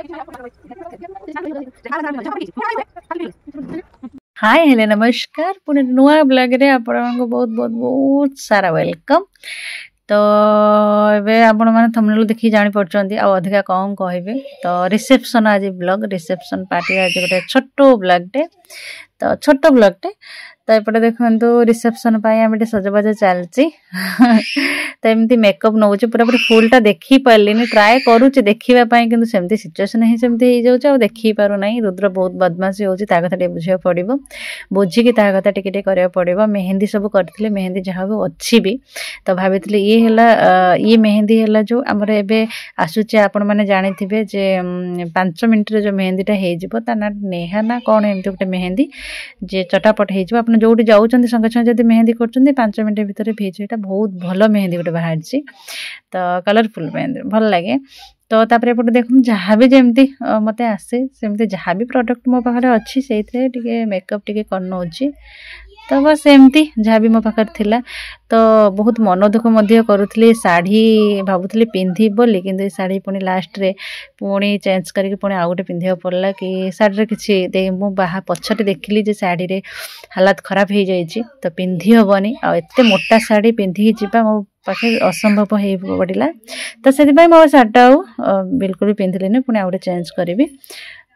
हाय हेले नमस्कार पुणे नुआ ब्लॉग रे आपको बहुत बहुत बहुत सारा वेलकम। तो ये आपण मैंने थंबनेल देखि जानी पड़छंती आ अधिका कौन कहबे। तो रिसेप्शन आज ब्लॉग रिसेप्शन पार्टी आज गोटे छोट ब्लॉग टे तो छोट ब्लॉग टे तो एपटे देखंतु रिसेप्शन पाई आमे सजबाज चलची तो एमती मेकअप नउची पूरा पूरा फुलटा देखि पारलिनी ट्राई करूची देखिबा पाई किंतु सेमती सिचुएशन ही सेमती हे जाउची आ देखि पारु नै। रुद्र बहुत बदमाशी होची ता कथा टे बुझिया पड़िबो बुझी कि ता कथा टिके टे करिया पड़िबो। मेहंदी सब करथिले मेहंदी जहा भी अछि भी तो भाबितले ये हला ये मेहंदी हला जो हमर एबे आसुची आपण माने जानि थिबे जे 5 मिनिट रे जो मेहंदीटा हे जिवो ता ना नेहा ना कोन एमती गोटे मेहंदी जे चटापट हे जिवो आपण जोटी जाउचंदी संगे संगे जदी मेहंदी करचंदी 5 मिनिट भीतर भेज एटा बहुत भलो मेहंदी गोटे बाहरची तो कलरफुल मेहंदी भल लागे। तो तापरे एपटे देखु जहाँ भी जमती मते आसे सेमती जहाँ भी प्रोडक्ट मो पाखरे अछि सेइथे टिके मेकअप टिके करनोची तो बस एमती जहाँ भी मो पाखर थिला। तो बहुत मन दुख मध्य करुथली साड़ी भाबुथली पिंधि बोली किंतु साड़ी पुणी लास्ट रे पुणी चेंज करके पुणी आ गोटे पिंधिया पड़ला कि साड़ी रे किछि दे मु बाहा पछटे देखिली जे साड़ी रे हालत खराब हो जाइछि तो पिंधि हबनी आ एते मोटा साड़ी पिंधि जिबा मो पाखे असंभव हे पड़िला। तो से मो साड़ीटा बिल्कुल भी पिंधिलेनी पुणी आ गोटे चेंज करी।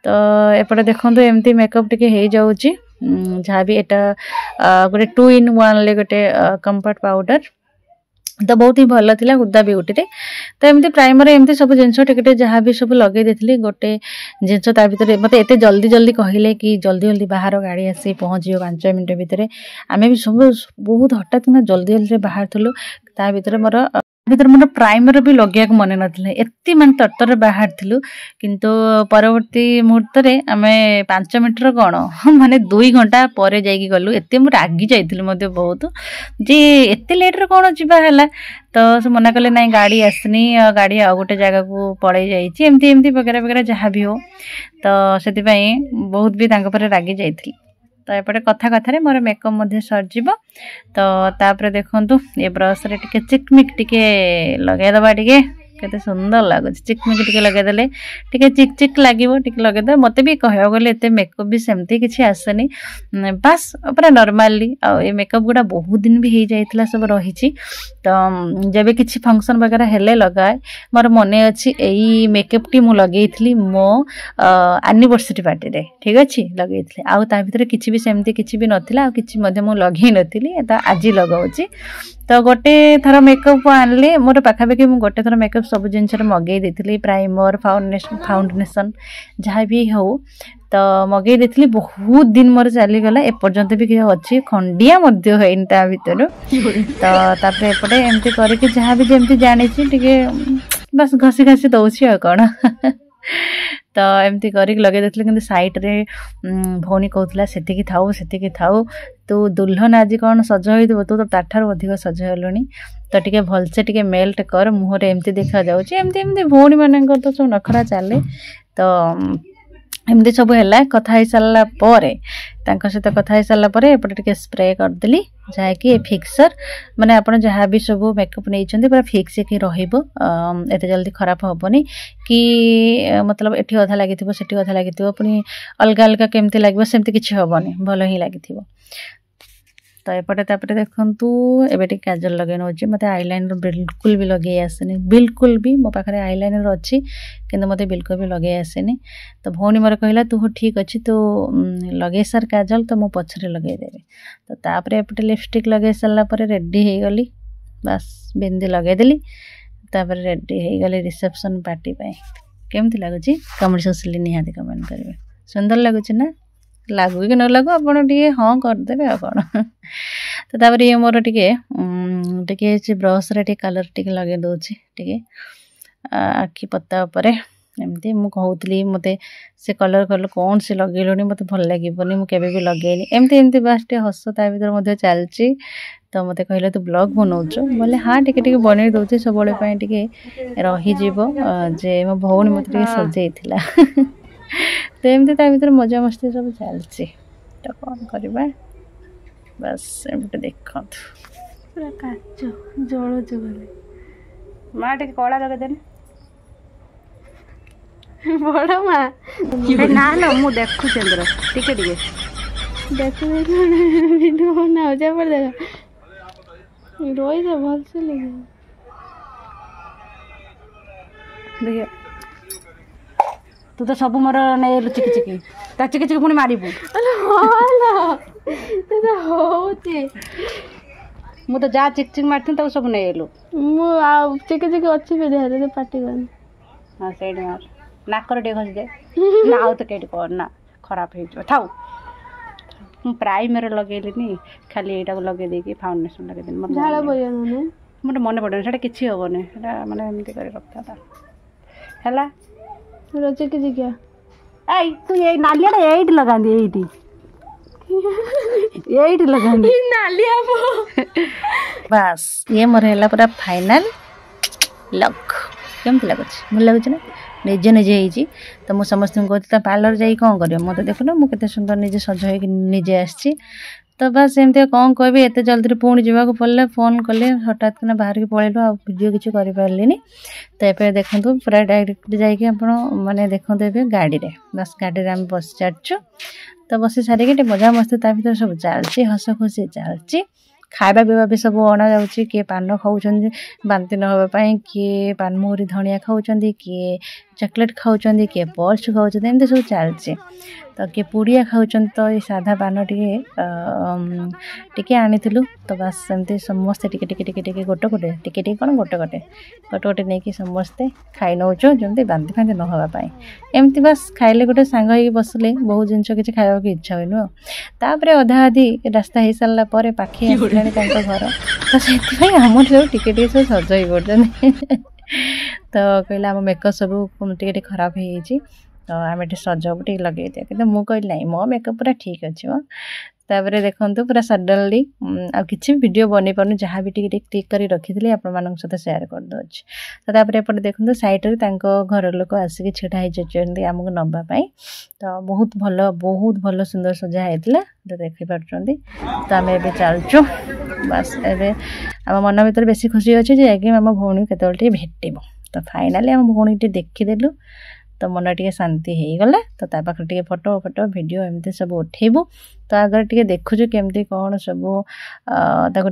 तो एपटे देखो एमती मेकअप टिके हो जाउछि जहाँ भी एटा गोटे 2 in 1 ले गोटे कंफर्ट पाउडर तो बहुत ही भल थिला हुदा ब्यूटी रे। तो एमती प्राइमर एमती सब जिनस टिके जहाँ भी सब लगे देथिली गोटे जिनस ता भीतर मते एते जल्दी जल्दी कहले कि जल्दी जल्दी बाहर गाड़ी आसी पहुँची 5 मिनिट भीतर आमे भी सब बहुत हठात ना जल्दी जल्दी बाहर थलु ता भीतर मोर प्राइमर भी लगे मन ना एति मान तरतर बाहर थिलु किंतु परवर्ती मुहूर्त रे आमे 5 मिनिट कौन माने 2 घंटा पर जाइकी गलु एते मु रागी जाइथिलु मते बहुत जे एते लेट रे कौन जिबा हला। तो से मना कले नहीं गाड़ी आसनी गाड़ी आ गोटे जगह को पड़े जाइछि एमती एमती वगैरह वगैरह जहाँ भी हो तो सेति पई बहुत भी तांको पर रागी जाइथिलि। तो एपटे कथा कथारे मोर मेकअप मध्य सरजिबो। तो तापरे देखंतु ए ब्रश रे टिके चिकमिक टिके लगे दबा टिके केते सुंदर लागुच चिकमिक टिके लगे देले टिके चिक चिक लागिवो टिके लगे दे मते भी कहयो गले एते मेकअप भी सेमती किछि आसेनी बस पूरा नॉर्मली आ ए मेकअप गुडा बहुत दिन भी हे जाइतला सब रहिछि। तो जेबे किछि फंक्शन वगैरह हेले लगाए मोर मने अछि एई मेकअप टी मु लगेइथली मो एनिवर्सरी पार्टी रे ठीक अछि लगेइथले आ ता भीतर किछि भी सेमती किछि भी नथिला आ किछि मध्ये मु लगेइ नथिली एता आजि लगाउछि। तो गोटे थर मेकअप आनले मोर पाखापाखि मु गोटे थर मेकअप सब जिनस मगेई देथिली प्राइमर फाउंडेशन जहाँ भी हो तो मगेई देथिली बहुत दिन मोर चली गला ए पर्यंत भी कि अछि खंडिया मध्य होइन ता भीतर। तो तापरे एपटे एमती करके जहाँ भी जेमती जानि छि टिके बस घसी घसी दउछि आ कोन तो एमती करिक लगे देथिले किंतु साइड रे भौनी कहउतला सेतिकी थाउ तू दुल्हन आज कौन सज होइतबो तू तो ताठार अधिक सज हेलुनी तो टिके भलसे टिके मेल्ट कर मुहरे एमती देखा जाउछि एमती एमती भौनी मानकर तो सब नखरा चाले। तो एमती सब हैला कथा हे साला परे तांको सहित कथा हे साला परे एपटे टिके स्प्रे कर देली जहाँ कि फिक्सर माने आपण जहाँ भी सब मेकअप नहीं चंदी पूरा फिक्स कि रहिबो एते जल्दी खराब होबनी कि मतलब एठी अधा लागिथिबो सेठी अधा लागिथिबो पुनी अलगा अलगा केमती लागबो सेमती किछि होबनी भलो ही लागिथिबो। तो एपटे तापरे देखंतु एबे टिके काजल लगे नोची मते आईलाइनर बिल्कुल भी लगे आसेनी बिल्कुल भी मो पाखरे आईलाइनर अछि किंतु मते बिल्कुल भी लगे आसेनी। तो भौनी मोर कहला तू ठीक अछि तो लगे सर काजल तो मो पछरे लगे देबे। तो तापरे एपटे लिपस्टिक लगे सल्ला परे रेडी हे गली बस बिंदी लगे देली तापरे रेडी हे गली रिसेप्शन पार्टी पे। केमती लागुची कमेंट सेक्शन निहाती कमेंट करिवे सुंदर लागुची ना लागू कि न लागू आपण टिके हाँ करदेबे आ कोन। तो तापरे ये मोर टिके टिके ब्रश रे टिके कलर टिके लगे दोछि टिके आखि पत्ता ऊपर एमती मु कहउतली मते से कलर कलर कौन से लगेलोनी मते भल लागिबोनी मु केबे भी लगेनी एमती एमती बस टे हस ता भीतर मध्य चलची। तो मते कहले तू ब्लॉग बनौछ बोले हाँ टिके टिके बनै दोछि सबले पय टिके रही जीवो जे मो भौनी मते टिके सजेइथिला तो एमती ता भीतर मजा मस्ती सब चलची। तो कौन करबा बस एमते देखत पूरा काचो जळो जगले माटे कळा लगे देने बड़ माँ ना ना मु देखु चंद्र टिके टिके देखो वीडियो बनाओ जा पर देखा रोई जा भल से लगे देखिए तू तो सब मोर नहीं चिकी चिकी ता चिकी चिकी पुणी मारिबू हाँ तो होते मु तो जा चिक चिक मारथि तो सब नहीं एलु मु आ चिके चिके अच्छी पे देहरे तो पार्टी कर हां सेड मार नाकर टे खस दे ना आउ तो केट कर ना खराब हे थाउ मु प्राइमर लगेलिनी खाली एटा को लगे दे की फाउंडेशन लगे दिन मत झाड़ा बय न मोटे मन पड़े सेटा किछि होबने सेटा माने एमती करे रखता था हला रोचे के जिया आई तू ये नालिया एट लगा दे एट लगा दे नालिया बस ये मोर हैला पूरा फाइनल लक केमती लगुच भल लगुच ना निजे निजे होती तो मुझे समस्त कहती पार्लर जाई कौन कर मत देखुन मुझे सुंदर निजे सज हो निजे आसी तो बस एमती कौन कह एत जल्दी पुणी जावाक पड़े फोन कले हठात किना बाहर की पलैलु आ भिडियो किसी करें तो ये देखूँ पूरा डायरेक्ट जाकि माने देखते ये गाड़ी रे बस गाड़ी रे आम बस सारिचु तो बस सारिक मजा मस्ती ता भर सब चलती हस खुशी चलती खाଇବା ପିଇବା भी सब अणा जाऊँगी किए पान खाऊँ बांति न होगापाई किए पानमुहरी धनिया खाऊँ किए चॉकलेट खाऊँ किए पल्स खाऊँ एमती सब चलती तो किए पुड़िया खाऊँ तो ये साधा पान टे आनी तो बस सेमती समस्ते टिके टिके टिके टिके गोटे गोटे टिके टिके कौन गोटे गोटे गोटे गोटे नहीं कि समस्ते खाई नौचु जमी बांति फांति न होगापाई एमती बस खाइले गोटे सांग हो बसले बहुत जिनस किसी खावा इच्छा हुए नुह तापर अधा अधी रास्ता हो सारा पर पाखे आसलानी घर तो से आम सब टिके टिके सब सज हो पड़ते तो कहला आम मेकअप सब टे खराब हो तो आम ये सजब टे लगे दिया कि मुझे कहली ना मो मेकअप पूरा ठीक अच्छे वो तापर देखो पूरा सडनली आ किसी वीडियो बन पार्न जहाँ भी टिके क्लिक कर रखी थी आप सहित सेयार करदे तो तापर एपटे देखो सैड्रे घर लोक आसिक छिड़ा होती आमको नवापाई तो बहुत भल सुंदर सजा होता तो देखिपुं तो आम ए चलचु बस ए आम मन भर बेसी खुशी अच्छे जैकि आम भौणी के भेट तो फाइनाली आम भौणी देखीदेलु तो मन टे शांति हो गला तो पाखे टे फोटो फोटो वीडियो एमती सब उठेबू तो आगे टे देखुचु केमती कौन सब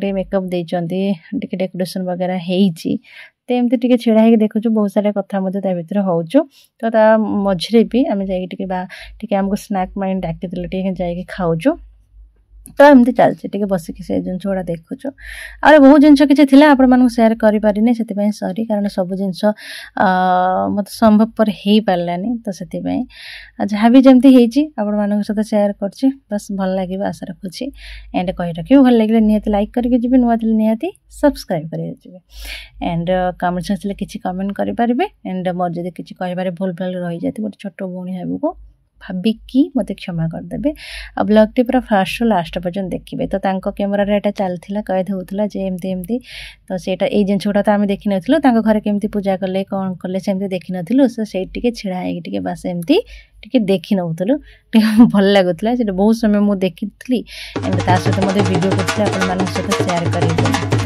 टे मेकअप देती टे डेकोरेशन वगैरह होती तो एमती टे छिड़ा हो देखुचु बहुत सारा कथा भर होचु तो मझे भी आम जाके आमको स्नैक माइंड डाकिले टे जाकि खाऊचु तो एमती चलती टे बसिक से जिन गुड़ा देखुचु आ बहुत जिन किसी थी आपण सेयार करें से सरी कारण सब जिन मत संभवपर हो पारानी तो से जहाँ भी जमती आपण सहित सेयार कर बस भल लगे आशा रखुच्छी एंड कही रखी भल लगे निहाती लाइक करके जी नुआ निहाती सब्सक्राइब करेंगे एंड कमेंट सेक्शन किसी कमेंट करेंगे एंड मोर जब किसी कह भूल भाल रही जाती गोटे छोट भौणी को भाविकी मत क्षमा करदे आ ब्लॉग टी पूरा फास्ट लास्ट पर्यटन देखिए तो कैमेरा रे चलता कैद होता एमती एमती तो सेटा ये जिन गुड़ा तो आम देखी नुँ घर केमती पूजा कले कौन कले सेमती देखी नुँ सो से छिड़ा है बास एमती टे देखी नौलु भल लगुला से बहुत समय मुझे देखी एंड ता सहित मत वीडियो करते आप सहित सेयार करेंगे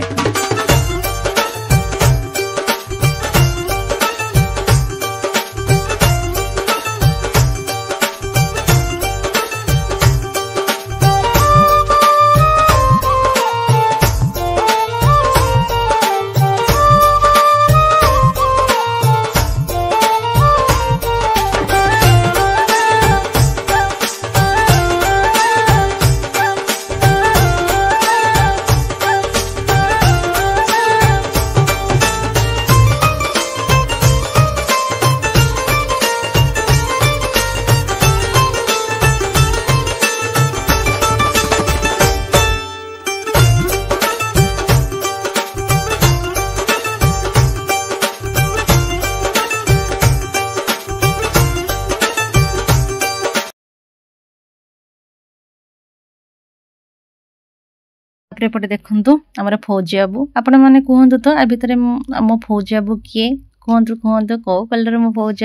एपटे देखु आमर फौजी बाबू आपण मैंने कहतु तो आ भितर आम फौजी बाबू किए कहतु कौ कलर मो भौज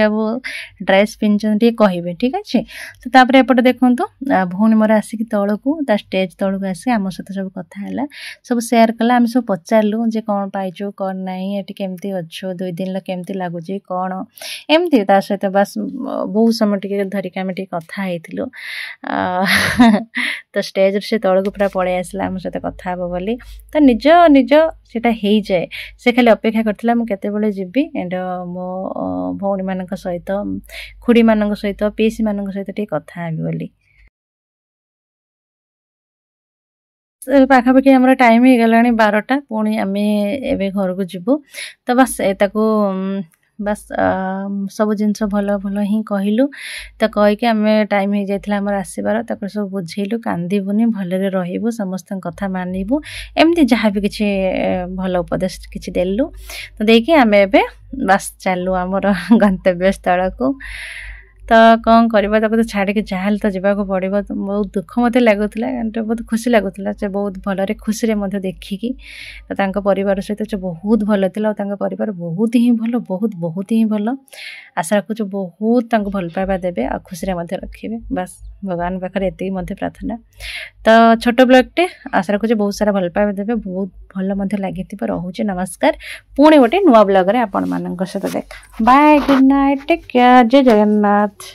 ड्रेस पिंधे कहे ठीक अच्छे। तो तापर एपटे देखूँ भौणी मोर आसिक तौक स्टेज तौक आसी आम सहित सब कथा सब सेयार कला आम सब पचारू जे कौन पाइचु कौन नाई एटी केमती अच्छु 2 दिन केमती लगुच कौन एमती सहित बस बहुत समय टे धरिक आम कथा होइथिलु। तो स्टेज से तौक पूरा पलि आसला आम सहित कथा हे बोली तो निज निज सेटा हो जाए से खाली अपेक्षा करथिला मु केतेबेले जिबी एंड मो भौणी मानक सहित खुड़ी मानक सहित पीसी मानक सहित टे कथा हेबी बोली। पाखापाखि आम टाइम हो गला 12टा पुणी आम ए घर को जीवु। तो बस एताको बस सब जिनस भल भल ही कहलु। तो कहीकि आम टाइम हो जाता आम आसबार तक सब बुझेलु कांदीबुनि भलरे रहिबु समस्त कथा मानिबु एमती जहाँ भी किसी भल उपदेश किसी देलु। तो देखिए आम एबे बस चलु आमर गंतव्य स्थल को। तो कौन करवा तो छाड़ के जहाँ तो जावाक पड़ो। तो बहुत दुख मत लगुला बहुत खुशी लगुला से बहुत भलरे खुशी देखिकी। तो परिवार सहित बहुत भल था परिवार बहुत ही भल बहुत ही भल आशा रखुच बहुत भल पाइबा देवे आ खुशी रखिए बस भगवान पाखे एति प्रार्थना। तो छोट ब्लॉगटे आशा रखुच बहुत सारा भल पाइबा देवे बहुत भल लगी रोचे। नमस्कार पुणी गोटे नुआ ब्लॉग रे आपण मानक सहित देखा bye good night take care जय जगन्नाथ।